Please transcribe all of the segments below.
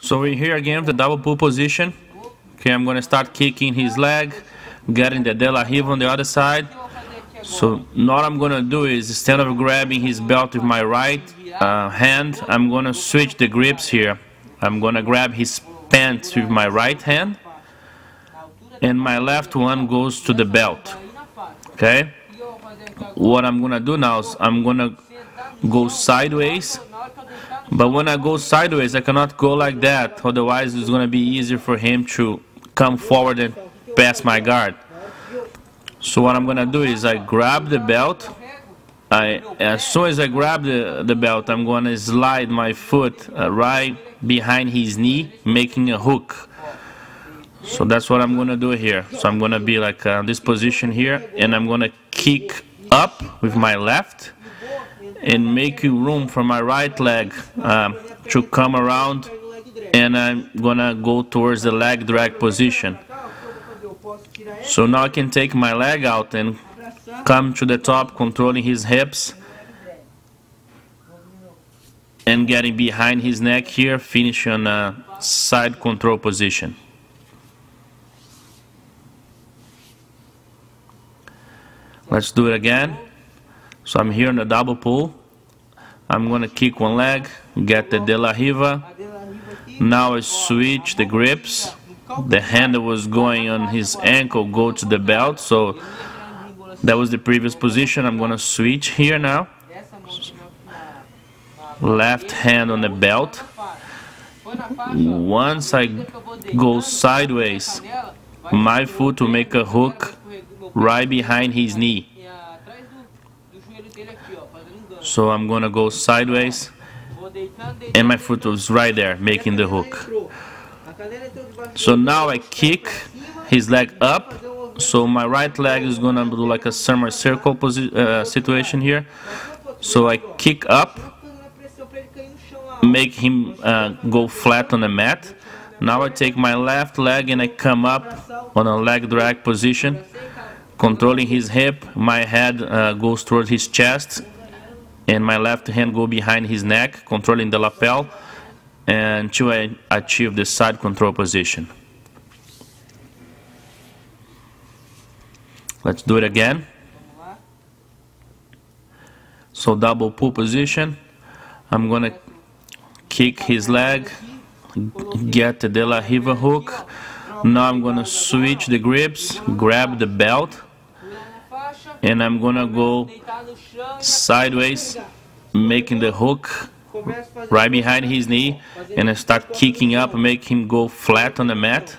So we're here again with the double pull position. Okay, I'm gonna start kicking his leg, getting the De La Riva on the other side. So what I'm gonna do is, instead of grabbing his belt with my right hand, I'm gonna switch the grips here. I'm gonna grab his pants with my right hand, and my left one goes to the belt. Okay? What I'm gonna do now is I'm gonna go sideways. But when I go sideways, I cannot go like that, otherwise it's going to be easier for him to come forward and pass my guard. So what I'm going to do is I grab the belt. As soon as I grab the belt, I'm going to slide my foot right behind his knee, making a hook. So that's what I'm going to do here. So I'm going to be like this position here, and I'm going to kick up with my left and making room for my right leg to come around, and I'm gonna go towards the leg drag position. So now I can take my leg out and come to the top, controlling his hips and getting behind his neck here, finish on a side control position. Let's do it again. So I'm here in the double pull. I'm going to kick one leg, get the De La Riva. Now I switch the grips. The hand that was going on his ankle go to the belt. So that was the previous position. I'm going to switch here now. Left hand on the belt. Once I go sideways, my foot will make a hook right behind his knee. So I'm gonna go sideways, and my foot was right there, making the hook. So now I kick his leg up, so my right leg is gonna do like a summer circle situation here. So I kick up, make him go flat on the mat. Now I take my left leg and I come up on a leg drag position, controlling his hip. My head goes towards his chest, and my left hand go behind his neck, controlling the lapel, until I achieve the side control position. Let's do it again. So double pull position. I'm gonna kick his leg, get the De La Riva hook. Now I'm gonna switch the grips, grab the belt, and I'm gonna go sideways, making the hook right behind his knee, and I start kicking up, make him go flat on the mat.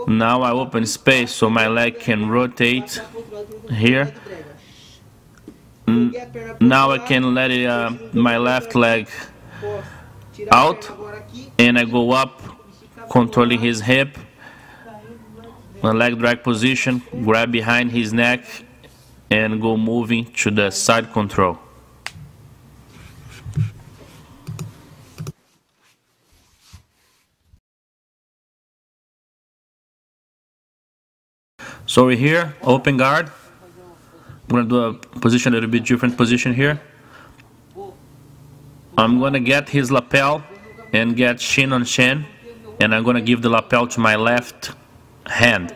Now I open space so my leg can rotate here. Now I can let my left leg out, and I go up, controlling his hip, a leg drag position, grab behind his neck, and go moving to the side control. So we're here, open guard. I'm gonna do a position, a little bit different position here. I'm gonna get his lapel and get shin on shin, and I'm gonna give the lapel to my left hand.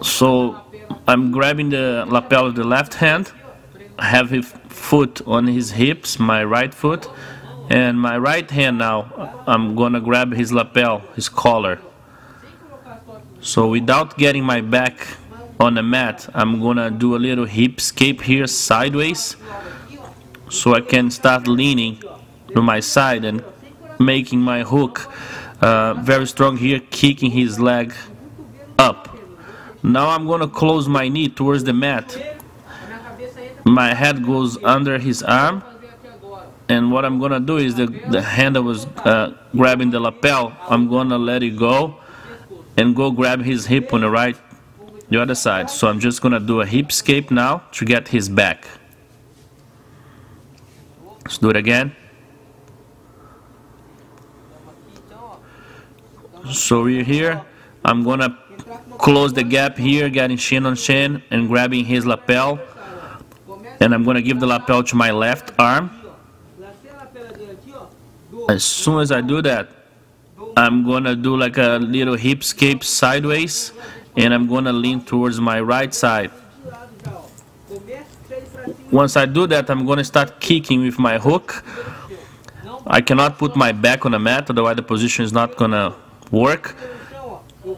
So I'm grabbing the lapel with the left hand, have his foot on his hips, my right foot, and my right hand now I'm gonna grab his lapel, his collar. So without getting my back on the mat, I'm gonna do a little hip escape here sideways, so I can start leaning to my side and making my hook very strong here, kicking his leg up. Now I'm gonna close my knee towards the mat. My head goes under his arm, and what I'm gonna do is the hand that was grabbing the lapel, I'm gonna let it go and go grab his hip on the other side. So I'm just gonna do a hip escape now to get his back. Let's do it again. So we're here. I'm gonna close the gap here, getting shin on shin and grabbing his lapel, and I'm gonna give the lapel to my left arm. As soon as I do that, I'm gonna do like a little hip escape sideways, and I'm gonna lean towards my right side. Once I do that, I'm gonna start kicking with my hook. I cannot put my back on the mat, otherwise the position is not gonna work.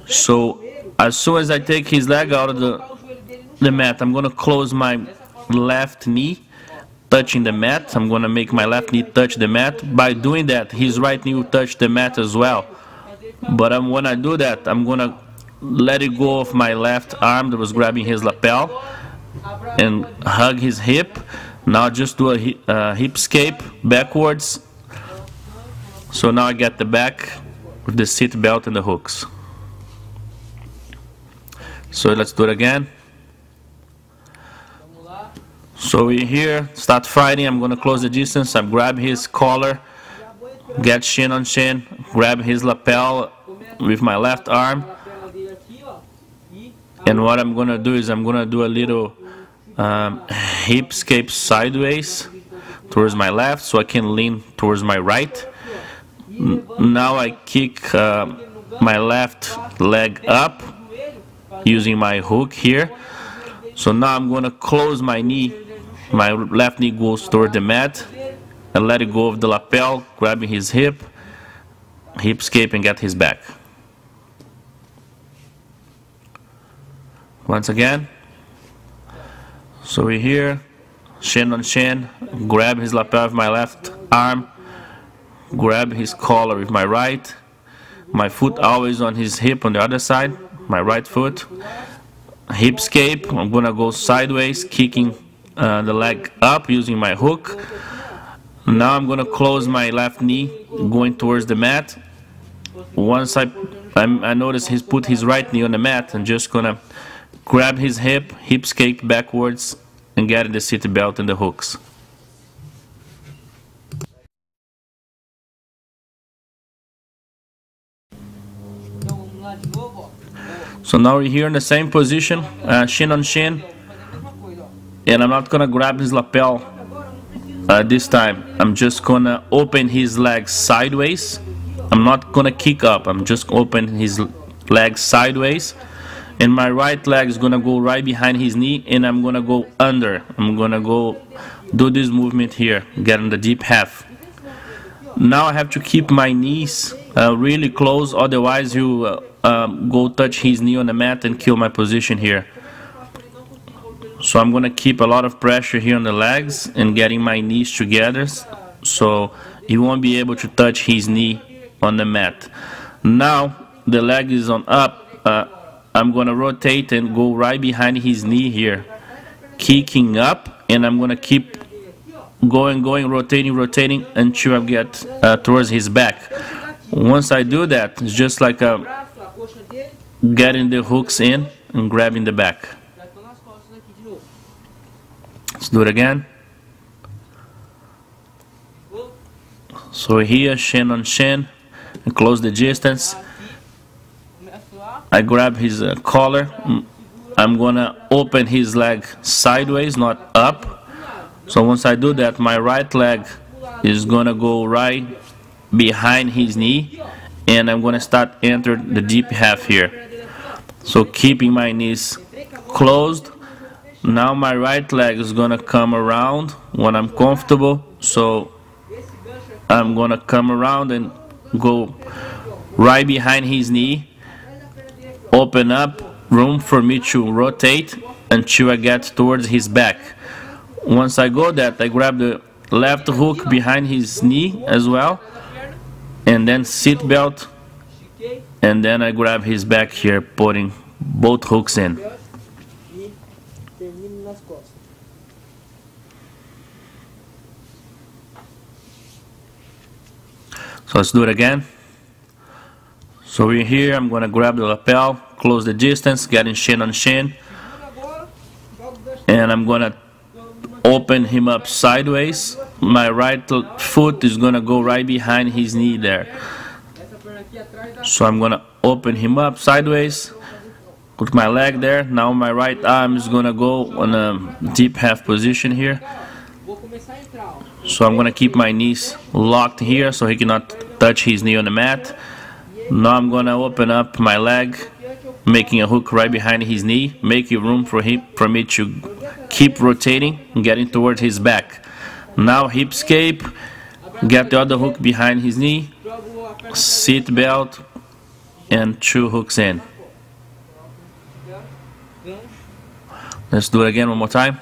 So as soon as I take his leg out of the mat, I'm gonna close my left knee, touching the mat. I'm gonna make my left knee touch the mat. By doing that, his right knee will touch the mat as well. But when I do that, I'm gonna let it go of my left arm that was grabbing his lapel and hug his hip. Now just do a hip escape backwards. So now I get the back with the seat belt and the hooks. So let's do it again. So we're here, start fighting. I'm gonna close the distance. I grab his collar, get shin on shin, grab his lapel with my left arm. And what I'm gonna do is I'm gonna do a little hip escape sideways towards my left, so I can lean towards my right. Now I kick my left leg up using my hook here. So now I'm gonna close my knee. My left knee goes toward the mat and let it go of the lapel, grabbing his hip escape, and get his back. Once again. So we're here, shin on shin, grab his lapel with my left arm, grab his collar with my right, my foot always on his hip on the other side, my right foot. Hip escape, I'm gonna go sideways, kicking the leg up using my hook. Now I'm gonna close my left knee, going towards the mat. Once I notice he's put his right knee on the mat, I'm just gonna grab his hip escape backwards, and get the seat belt and the hooks. So now we're here in the same position, shin on shin, and I'm not gonna grab his lapel this time. I'm just gonna open his legs sideways. I'm not gonna kick up, I'm just open his legs sideways, and my right leg is gonna go right behind his knee, and I'm gonna go under. I'm gonna go do this movement here, get in the deep half. Now I have to keep my knees really close, otherwise you go touch his knee on the mat and kill my position here. So I'm gonna keep a lot of pressure here on the legs and getting my knees together, so he won't be able to touch his knee on the mat. Now the leg is on up. I'm gonna rotate and go right behind his knee here, kicking up, and I'm gonna keep going, rotating until I get towards his back. Once I do that, it's just like getting the hooks in and grabbing the back. Let's do it again. So here, shin on shin, and close the distance. I grab his collar. I'm gonna open his leg sideways, not up. So once I do that, my right leg is gonna go right behind his knee, and I'm gonna start enter the deep half here. So keeping my knees closed. Now my right leg is gonna come around when I'm comfortable. So I'm gonna come around and go right behind his knee. Open up, room for me to rotate until I get towards his back. Once I go that, I grab the left hook behind his knee as well, and then seat belt, and then I grab his back here, putting both hooks in. So let's do it again. So we're here, I'm gonna grab the lapel, close the distance, getting shin on shin, and I'm gonna open him up sideways. My right foot is gonna go right behind his knee there. So I'm gonna open him up sideways, put my leg there. Now my right arm is gonna go on a deep half position here. So I'm gonna keep my knees locked here so he cannot touch his knee on the mat. Now I'm gonna open up my leg, making a hook right behind his knee, making room for me to keep rotating and getting towards his back. Now hip escape, get the other hook behind his knee, seat belt, and 2 hooks in. Let's do it again one more time.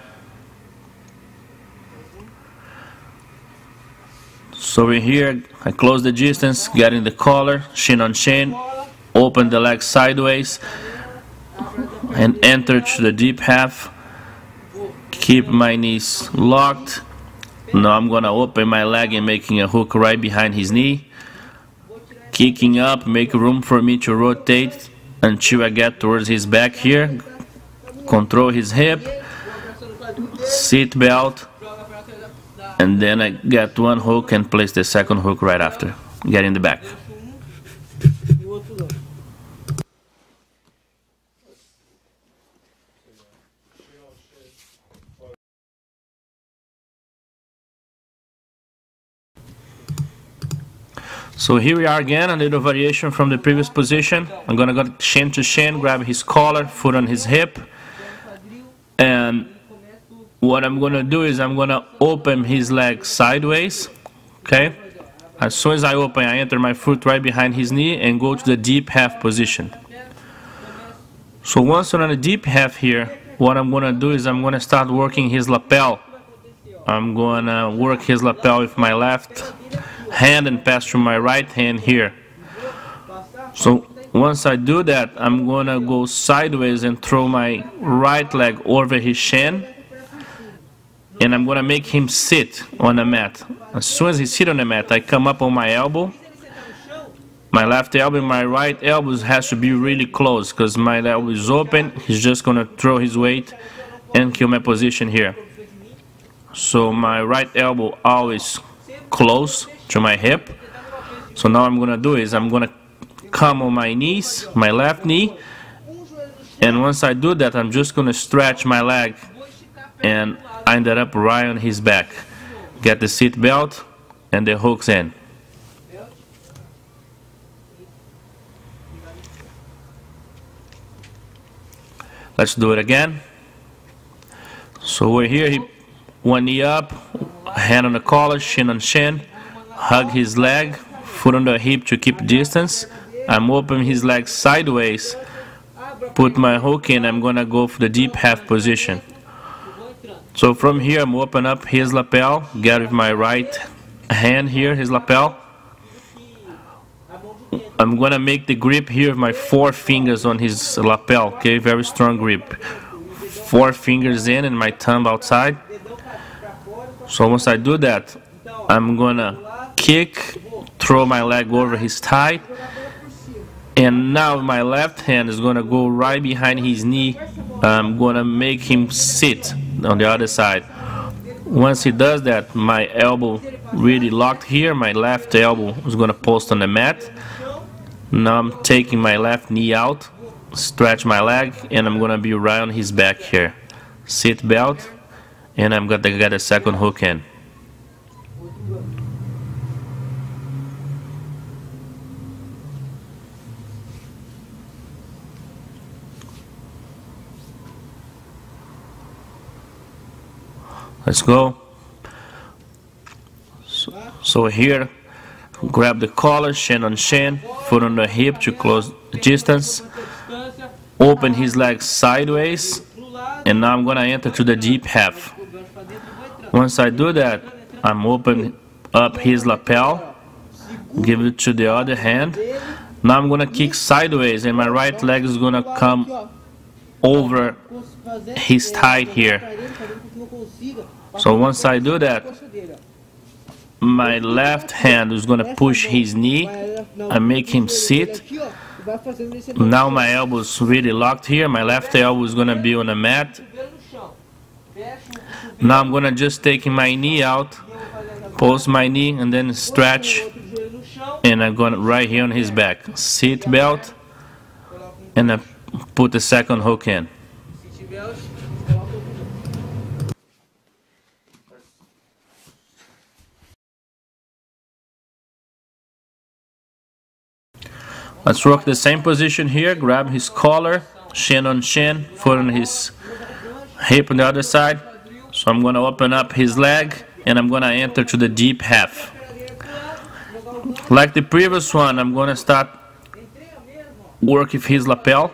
So we're here, I close the distance, getting the collar, shin on shin, open the leg sideways, and enter to the deep half. Keep my knees locked. Now I'm gonna open my leg and making a hook right behind his knee. Kicking up, make room for me to rotate until I get towards his back here. Control his hip, seat belt, and then I get 1 hook and place the second hook right after. Get in the back. So here we are again, a little variation from the previous position. I'm gonna go shin to shin, grab his collar, foot on his hip, and what I'm gonna do is I'm gonna open his leg sideways. Okay? As soon as I open, I enter my foot right behind his knee and go to the deep half position. So once we're on the deep half here, what I'm gonna do is I'm gonna start working his lapel. I'm gonna work his lapel with my left hand and pass through my right hand here. So once I do that, I'm gonna go sideways and throw my right leg over his shin, and I'm gonna make him sit on the mat. As soon as he sits on the mat, I come up on my elbow. My left elbow and my right elbow has to be really close because my elbow is open. He's just gonna throw his weight and kill my position here. So my right elbow always close to my hip. So now I'm gonna do is I'm gonna come on my knees, my left knee, and once I do that, I'm just gonna stretch my leg and I ended up right on his back. Get the seat belt and the hooks in. Let's do it again. So we're here, 1 knee up, hand on the collar, shin on shin, hug his leg, foot on the hip to keep distance. I'm opening his leg sideways, put my hook in, I'm gonna go for the deep half position. So from here I'm open up his lapel, get with my right hand here, his lapel. I'm gonna make the grip here with my 4 fingers on his lapel, okay, very strong grip. 4 fingers in and my thumb outside. So once I do that, I'm gonna kick, throw my leg over his thigh, and now my left hand is gonna go right behind his knee. I'm gonna make him sit on the other side. Once he does that, my elbow really locked here, my left elbow is gonna post on the mat. Now I'm taking my left knee out, stretch my leg, and I'm gonna be right on his back here. Seat belt, and I'm gonna get a second hook in. Let's go. So here, grab the collar, shin on shin, foot on the hip to close the distance. Open his legs sideways, and now I'm gonna enter to the deep half. Once I do that, I'm opening up his lapel, give it to the other hand. Now I'm gonna kick sideways, and my right leg is gonna come over his thigh here. So once I do that, my left hand is going to push his knee and make him sit. Now my elbow is really locked here. My left elbow is going to be on the mat. Now I'm going to just take my knee out, post my knee, and then stretch. And I'm going right here on his back. Seat belt, and I put the second hook in. Let's work the same position here. Grab his collar, shin on shin, foot on his hip on the other side. So I'm going to open up his leg and I'm going to enter to the deep half. Like the previous one, I'm going to start work with his lapel.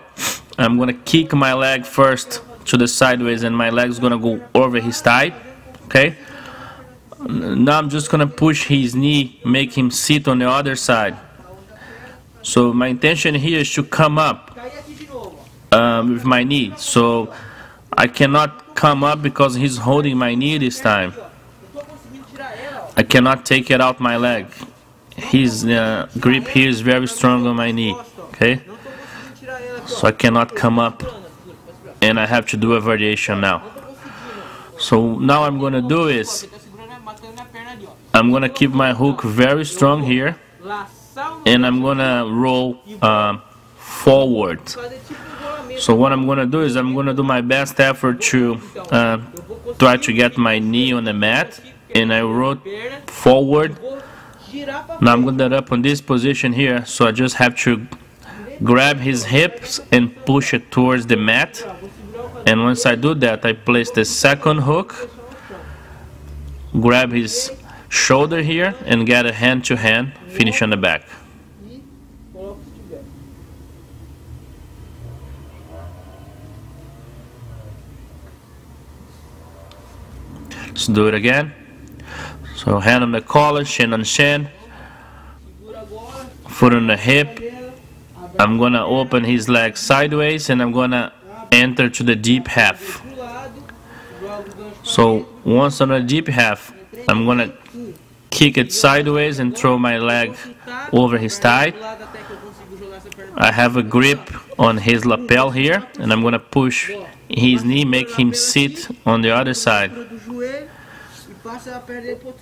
I'm going to kick my leg first to the sideways and my leg's going to go over his thigh. Okay? Now I'm just going to push his knee, make him sit on the other side. So my intention here is to come up with my knee. So I cannot come up because he's holding my knee this time. I cannot take it out my leg. His grip here is very strong on my knee. Okay? So I cannot come up and I have to do a variation now. So now I'm going to do is I'm going to keep my hook very strong here and I'm going to roll forward. So what I'm going to do is I'm going to do my best effort to try to get my knee on the mat and I roll forward. Now I'm going to end up on this position here, so I just have to grab his hips and push it towards the mat. And once I do that, I place the second hook, grab his shoulder here and get a hand-to-hand, finish on the back. Let's do it again. So hand on the collar, shin on shin, foot on the hip. I'm going to open his leg sideways and I'm going to enter to the deep half. So once on the deep half, I'm going to kick it sideways and throw my leg over his thigh. I have a grip on his lapel here and I'm going to push his knee, make him sit on the other side.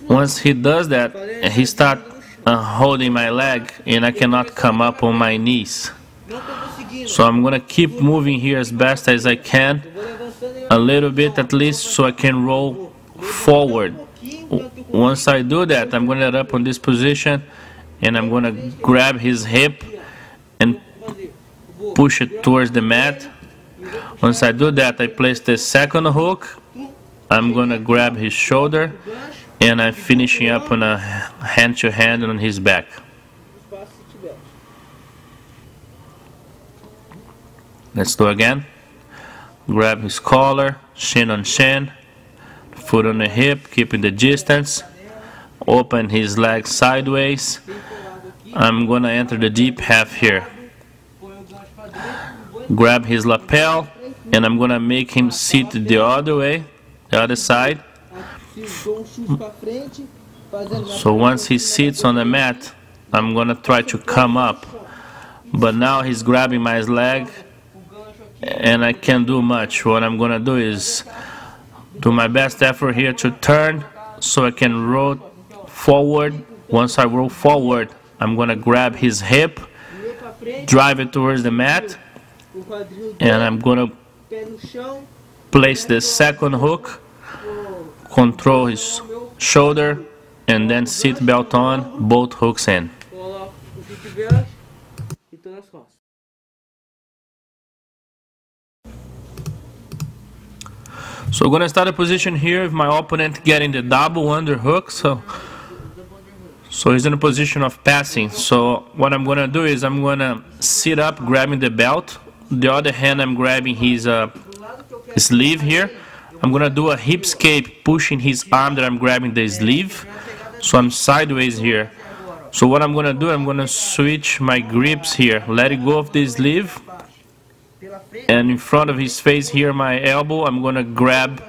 Once he does that, he starts holding my leg and I cannot come up on my knees. So I'm going to keep moving here as best as I can, a little bit at least, so I can roll forward. Once I do that, I'm going to end up on this position and I'm going to grab his hip and push it towards the mat. Once I do that, I place the second hook. I'm going to grab his shoulder and I'm finishing up on a hand-to-hand on his back. Let's do it again. Grab his collar, shin on shin, foot on the hip, keeping the distance. Open his leg sideways. I'm going to enter the deep half here. Grab his lapel and I'm going to make him sit the other way, the other side. So once he sits on the mat, I'm going to try to come up. But now he's grabbing my leg and I can't do much. What I'm going to do is do my best effort here to turn so I can roll forward. Once I roll forward, I'm going to grab his hip, drive it towards the mat, and I'm going to place the second hook, control his shoulder, and then seat belt on, both hooks in. So I'm going to start a position here with my opponent getting the double underhook. So he's in a position of passing. So what I'm going to do is I'm going to sit up, grabbing the belt. The other hand I'm grabbing his sleeve here. I'm going to do a hip escape, pushing his arm that I'm grabbing the sleeve. So I'm sideways here. So what I'm going to do, I'm going to switch my grips here. Let it go of the sleeve. And in front of his face here, my elbow, I'm going to grab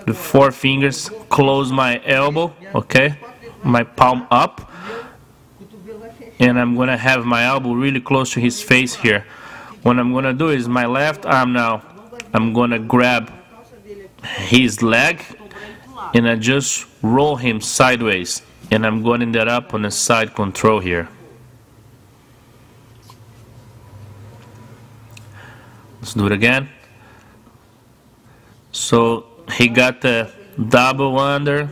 the four fingers, close my elbow, okay? My palm up. And I'm going to have my elbow really close to his face here. What I'm going to do is my left arm now, I'm going to grab his leg and I just roll him sideways. And I'm going to end up on a side control here. Let's do it again. So he got the double under,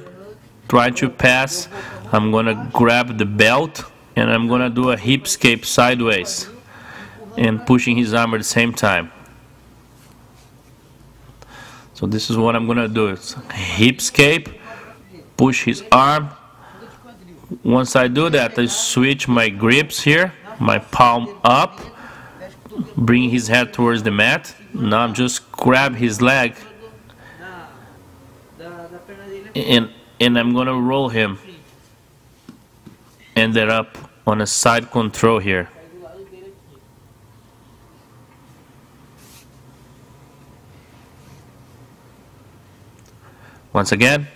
try to pass. I'm going to grab the belt and I'm going to do a hip escape sideways. and pushing his arm at the same time. So this is what I'm gonna do. It's hip escape, push his arm. Once I do that, I switch my grips here, my palm up, bring his head towards the mat. Now I'm just grab his leg and I'm gonna roll him. Ended up on a side control here. Once again,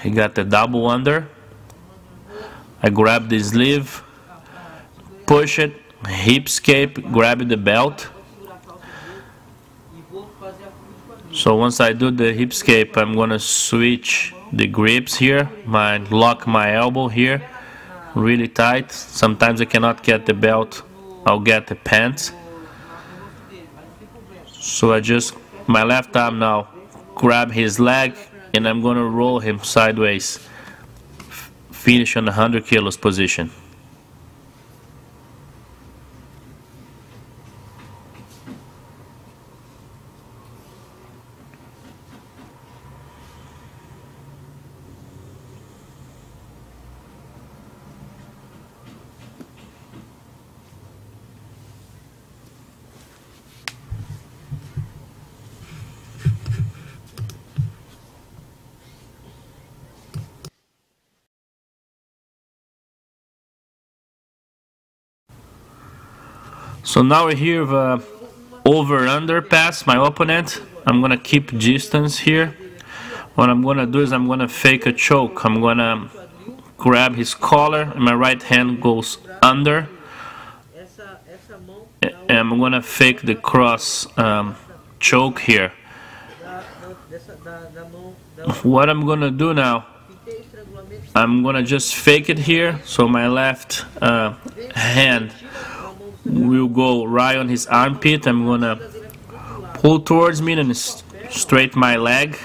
he got the double under. I grab the sleeve, push it, hip escape, grab the belt. So once I do the hip escape, I'm gonna switch the grips here, lock my elbow here, really tight. Sometimes I cannot get the belt, I'll get the pants. So I just, my left arm now, grab his leg and I'm gonna roll him sideways. Finish on the 100 kilos position. So now we're here with over-under pass, my opponent. I'm gonna keep distance here. What I'm gonna do is I'm gonna fake a choke. I'm gonna grab his collar and my right hand goes under. And I'm gonna fake the cross choke here. What I'm gonna do now, I'm gonna just fake it here. So my left hand will go right on his armpit. I'm gonna pull towards me and straight my leg.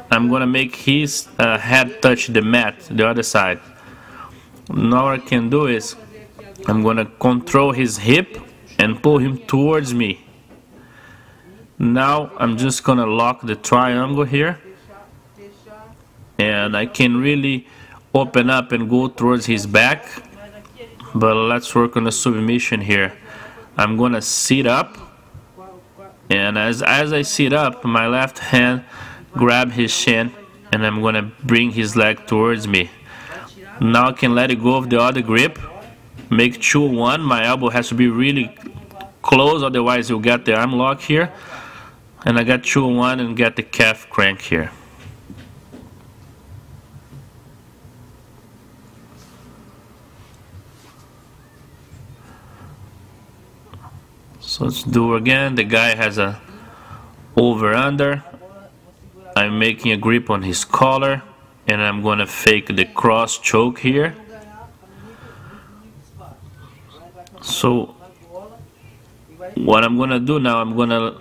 I'm gonna make his head touch the mat, the other side. Now what I can do is I'm gonna control his hip and pull him towards me. Now I'm just gonna lock the triangle here and I can really open up and go towards his back. But let's work on the submission here. I'm gonna sit up, and as I sit up, my left hand grab his shin and I'm gonna bring his leg towards me. Now I can let it go of the other grip, make 2-1. My elbow has to be really close, otherwise you'll get the arm lock here. And I got 2-1 and get the calf crank here. So let's do again. The guy has a over-under. I'm making a grip on his collar and I'm gonna fake the cross choke here. So what I'm gonna do now, I'm gonna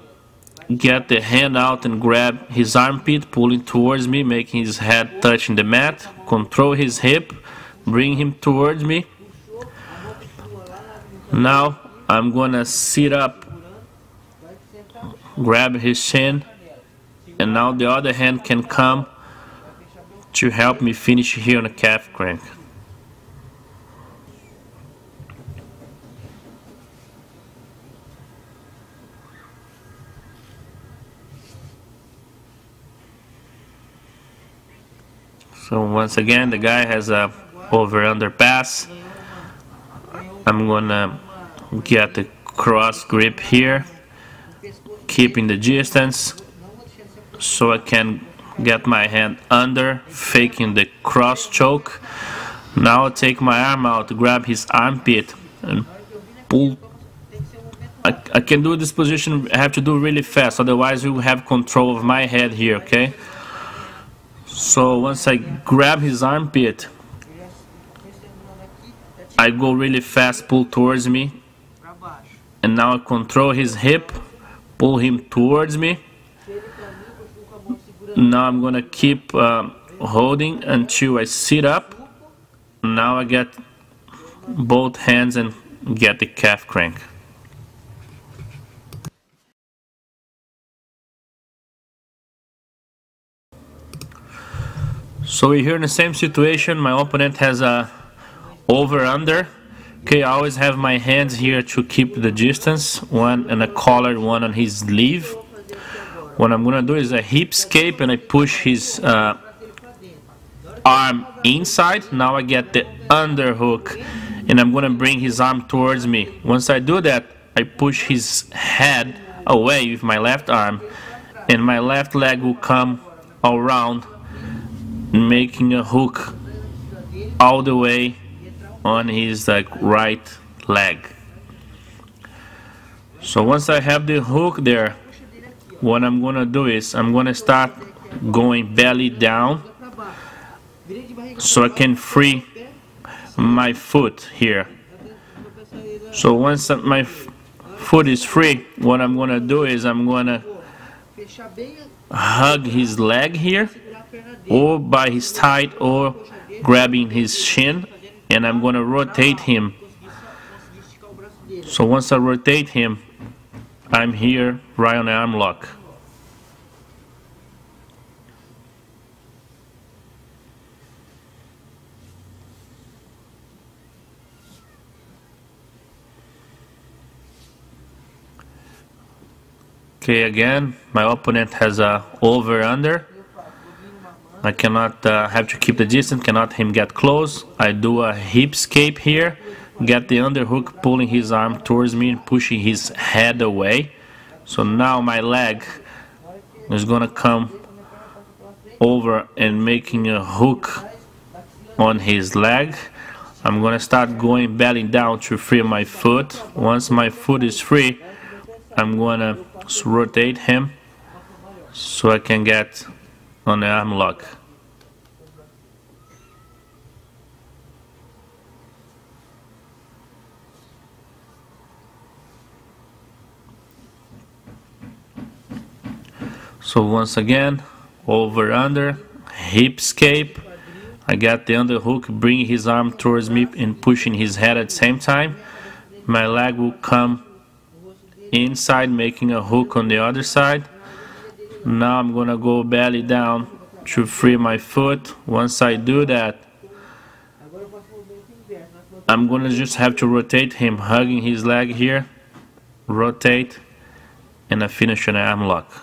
get the hand out and grab his armpit, pulling towards me, making his head touching the mat, control his hip, bring him towards me. Now I'm gonna sit up, grab his shin, and now the other hand can come to help me finish here on a calf crank. So once again, the guy has a over-under pass. I'm gonna get the cross grip here, keeping the distance so I can get my hand under, faking the cross choke. Now I take my arm out, grab his armpit and pull. I can do this position, I have to do really fast, otherwise you have control of my head here, okay? So once I grab his armpit, I go really fast, pull towards me, and now I control his hip, pull him towards me. Now I'm gonna keep holding until I sit up. Now I get both hands and get the calf crank. So we're here in the same situation. My opponent has a over-under. Okay, I always have my hands here to keep the distance, one and a collar, one on his sleeve. What I'm gonna do is a hip escape and I push his arm inside. Now I get the underhook and I'm gonna bring his arm towards me. Once I do that, I push his head away with my left arm and my left leg will come around, making a hook all the way on his right leg. So once I have the hook there, what I'm gonna do is I'm gonna start going belly down so I can free my foot here. So once my foot is free, what I'm gonna do is I'm gonna hug his leg here, or by his thigh, or grabbing his shin, and I'm gonna rotate him. So once I rotate him, I'm here right on the arm lock. Okay, again, my opponent has a over-under. I cannot have to keep the distance, cannot him get close. I do a hip escape here, get the underhook, pulling his arm towards me and pushing his head away. So now my leg is gonna come over and making a hook on his leg. I'm gonna start going belly down to free my foot. Once my foot is free, I'm gonna rotate him so I can get on the arm lock. So once again, over under, hip escape. I got the underhook, bringing his arm towards me and pushing his head at the same time. My leg will come inside, making a hook on the other side. Now I'm gonna go belly down to free my foot. Once I do that, I'm gonna just have to rotate him, hugging his leg here, rotate, and I finish an arm lock.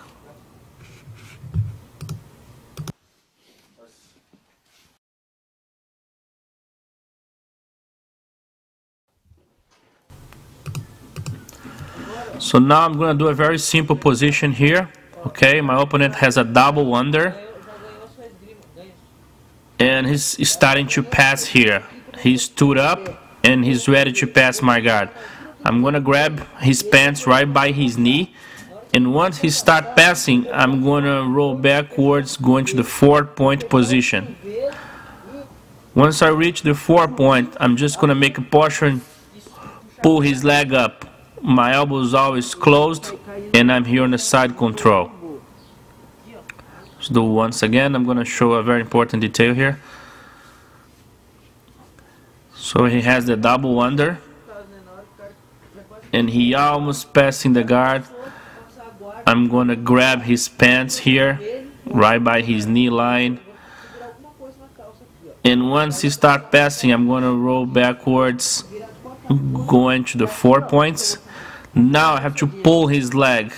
So now I'm gonna do a very simple position here. Okay, my opponent has a double under and he's starting to pass here. He stood up and he's ready to pass my guard. I'm gonna grab his pants right by his knee, and once he start passing, I'm gonna roll backwards, going to the 4-point position. Once I reach the 4-point, I'm just gonna make a posture and pull his leg up. My elbow is always closed and I'm here on the side control. Let's do once again. I'm gonna show a very important detail here. So he has the double under and he almost passing the guard. I'm gonna grab his pants here right by his knee line, and once he start passing, I'm gonna roll backwards, going to the 4 points. Now I have to pull his leg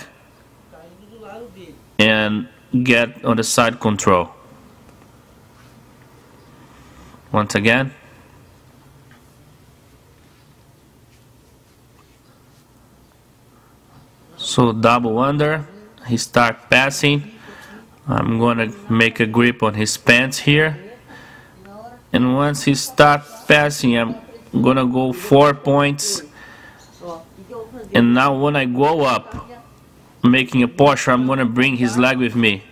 and get on the side control. Once again. So double under, he start passing. I'm gonna make a grip on his pants here. And once he start passing, I'm gonna go 4 points. And now when I go up, making a posture, I'm gonna bring his leg with me.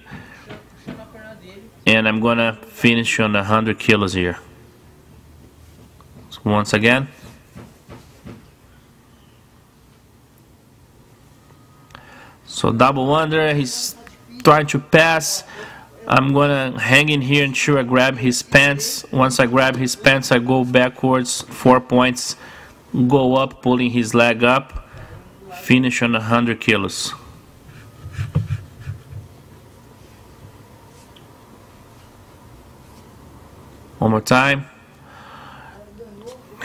And I'm gonna finish on 100 kilos here. So once again. So double under, he's trying to pass. I'm gonna hang in here until I grab his pants. Once I grab his pants, I go backwards 4 points, go up, pulling his leg up, finish on 100 kilos. One more time.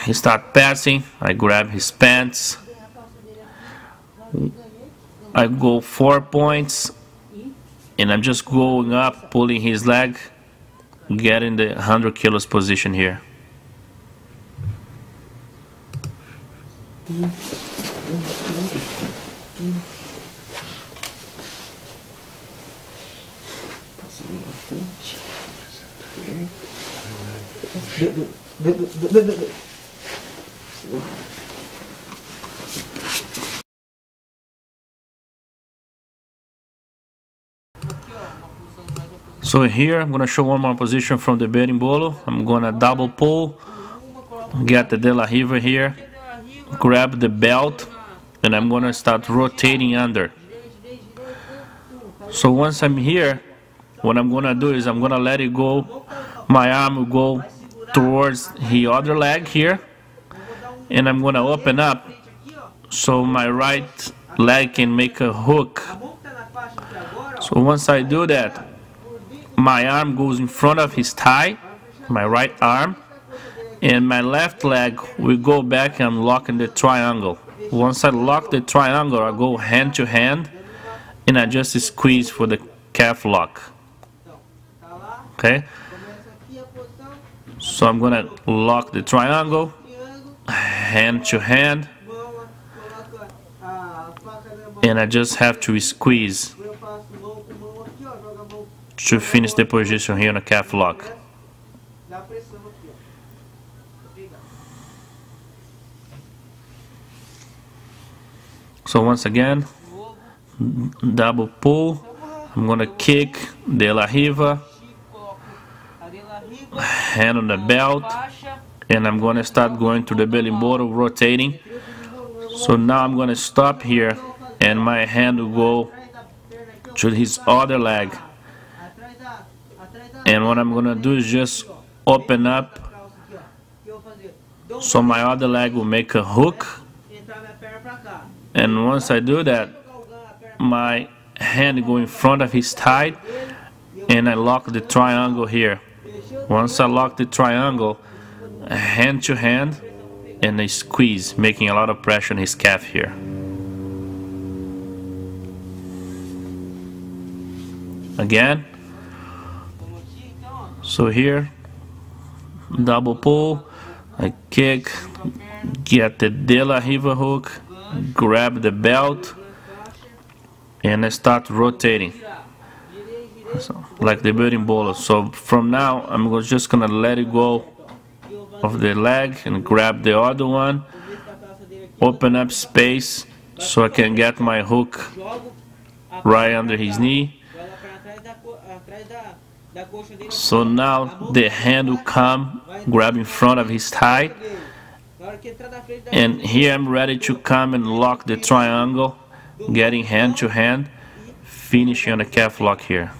He start passing, I grab his pants, I go 4 points, and I'm just going up, pulling his leg, getting the 100 kilos position here. So here I'm gonna show one more position from the berimbolo. I'm gonna double pull, get the De La Riva here, grab the belt, and I'm gonna start rotating under. So once I'm here, what I'm gonna do is I'm gonna let it go. My arm will go towards the other leg here, and I'm gonna open up so my right leg can make a hook. So once I do that, my arm goes in front of his thigh, my right arm, and my left leg will go back and lock in the triangle. Once I lock the triangle, I go hand to hand, and I just squeeze for the calf lock. Okay? So I'm gonna lock the triangle, hand to hand, and I just have to squeeze to finish the position here on a calf lock. So once again, double pull, I'm gonna kick De La Riva, hand on the belt, and I'm gonna start going to the berimbolo, rotating. So now I'm gonna stop here, and my hand will go to his other leg. And what I'm gonna do is just open up so my other leg will make a hook. And once I do that, my hand go in front of his thigh, and I lock the triangle here. Once I lock the triangle, hand to hand, and I squeeze, making a lot of pressure on his calf here. Again. So here, double pull, I kick, get the De La Riva hook, grab the belt, and I start rotating, so, like the berimbolo. So from now, I'm just gonna let it go of the leg and grab the other one, open up space so I can get my hook right under his knee. So now the hand will come, grab in front of his thigh, and here I'm ready to come and lock the triangle, getting hand to hand, finishing on a calf lock here.